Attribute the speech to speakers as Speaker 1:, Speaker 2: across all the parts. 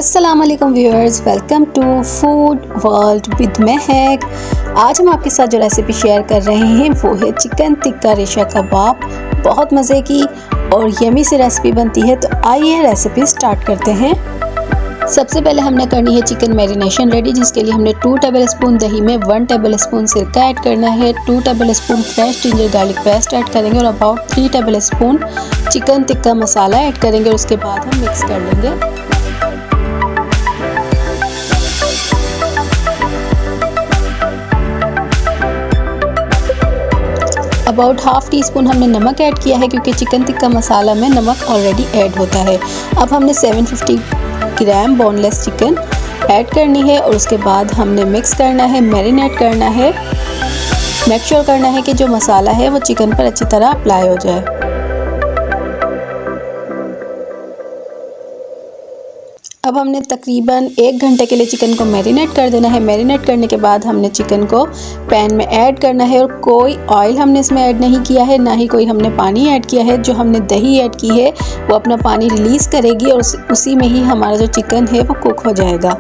Speaker 1: अस्सलाम वालेकुम viewers, welcome to food world with Mehak. आज हम आपके साथ जो रेसिपी शेयर कर रहे हैं वो है चिकन टिक्का रेशा कबाब। बहुत मज़े की और यमी सी रेसिपी बनती है, तो आइए रेसिपी स्टार्ट करते हैं। सबसे पहले हमने करनी है चिकन मैरिनेशन रेडी, जिसके लिए हमने 2 टेबलस्पून दही में 1 टेबलस्पून सिरका ऐड करना है, 2 tablespoon fresh ginger garlic paste add करेंगे और about 3 tablespoon chicken tikka masala add करेंगे और उसके बाद हम मिक्स कर लेंगे। अबाउट हाफ टी स्पून हमने नमक ऐड किया है, क्योंकि चिकन टिक्का मसाला में नमक ऑलरेडी ऐड होता है। अब हमने 750 ग्राम बोनलेस चिकन ऐड करनी है और उसके बाद हमने मिक्स करना है, मैरिनेट करना है। मेक श्योर करना है कि जो मसाला है वो चिकन पर अच्छी तरह अप्लाई हो जाए। अब हमने तकरीबन 1 घंटे के लिए चिकन को मैरिनेट कर देना है। मैरिनेट करने के बाद हमने चिकन को पैन में ऐड करना है और कोई ऑयल हमने इसमें ऐड नहीं किया है, ना ही कोई हमने पानी ऐड किया है। जो हमने दही ऐड की है वो अपना पानी रिलीज़ करेगी और उसी में ही हमारा जो चिकन है वो कुक हो जाएगा।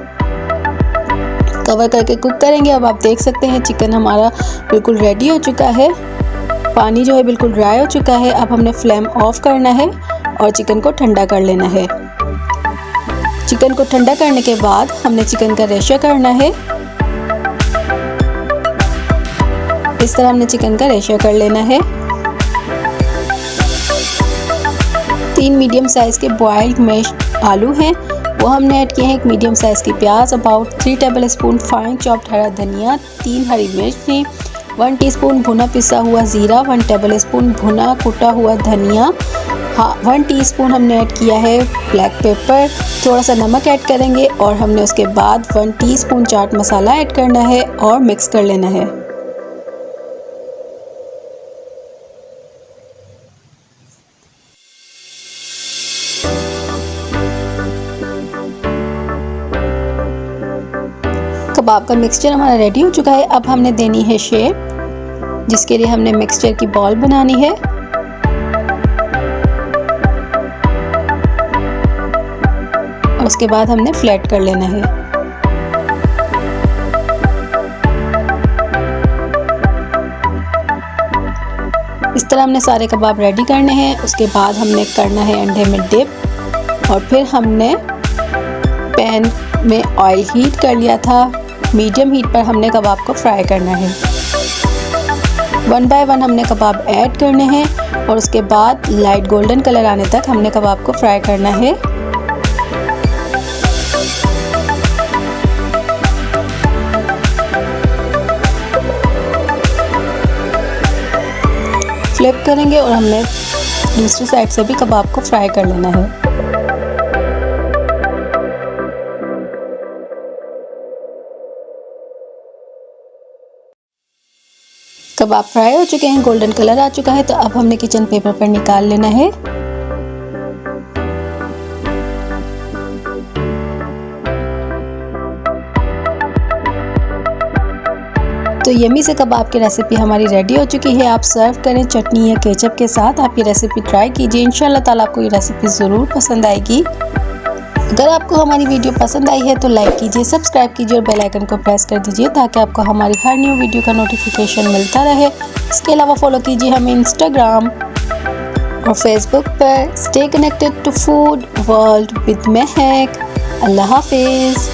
Speaker 1: कवर करके कुक करेंगे। अब आप देख सकते हैं चिकन हमारा बिल्कुल रेडी हो चुका है, पानी जो है बिल्कुल ड्राई हो चुका है। अब हमने फ्लेम ऑफ करना है और चिकन को ठंडा कर लेना है। चिकन को ठंडा करने के बाद हमने चिकन का रेशा करना है। इस तरह हमने चिकन का रेशा कर लेना है। 3 मीडियम साइज के बॉइल्ड मैश आलू हैं, वो हमने ऐड किए हैं। 1 मीडियम साइज की प्याज, अबाउट 3 टेबलस्पून फाइन चॉप्ड हरा धनिया, 3 हरी मिर्ची, 1 टीस्पून भुना पिसा हुआ ज़ीरा, 1 टेबलस्पून भुना कुटा हुआ धनिया, 1 टीस्पून हमने ऐड किया है ब्लैक पेपर, थोड़ा सा नमक ऐड करेंगे और हमने उसके बाद 1 टीस्पून चाट मसाला ऐड करना है और मिक्स कर लेना है। कबाब का मिक्सचर हमारा रेडी हो चुका है। अब हमने देनी है शेप, जिसके लिए हमने मिक्सचर की बॉल बनानी है। उसके बाद हमने फ्लैट कर लेना है। इस तरह हमने सारे कबाब रेडी करने हैं। उसके बाद हमने करना है अंडे में डिप और फिर हमने पैन में ऑयल हीट कर लिया था। मीडियम हीट पर हमने कबाब को फ्राई करना है। 1 बाय 1 हमने कबाब ऐड करने हैं और उसके बाद लाइट गोल्डन कलर आने तक हमने कबाब को फ्राई करना है। फ्लिप करेंगे और हमने दूसरी साइड से भी कबाब को फ्राई कर लेना है। कबाब फ्राई हो चुके हैं, गोल्डन कलर आ चुका है, तो अब हमने किचन पेपर पर निकाल लेना है। तो यमी से कबाब की रेसिपी हमारी रेडी हो चुकी है। आप सर्व करें चटनी या केचप के साथ। आप ये रेसिपी ट्राई कीजिए, इंशाल्लाह ताला आपको ये रेसिपी ज़रूर पसंद आएगी। अगर आपको हमारी वीडियो पसंद आई है तो लाइक कीजिए, सब्सक्राइब कीजिए और बेल आइकन को प्रेस कर दीजिए, ताकि आपको हमारी हर न्यू वीडियो का नोटिफिकेशन मिलता रहे। इसके अलावा फॉलो कीजिए हमें इंस्टाग्राम और फेसबुक पर। Stay connected to food world with Mehak. अल्लाह हाफिज़।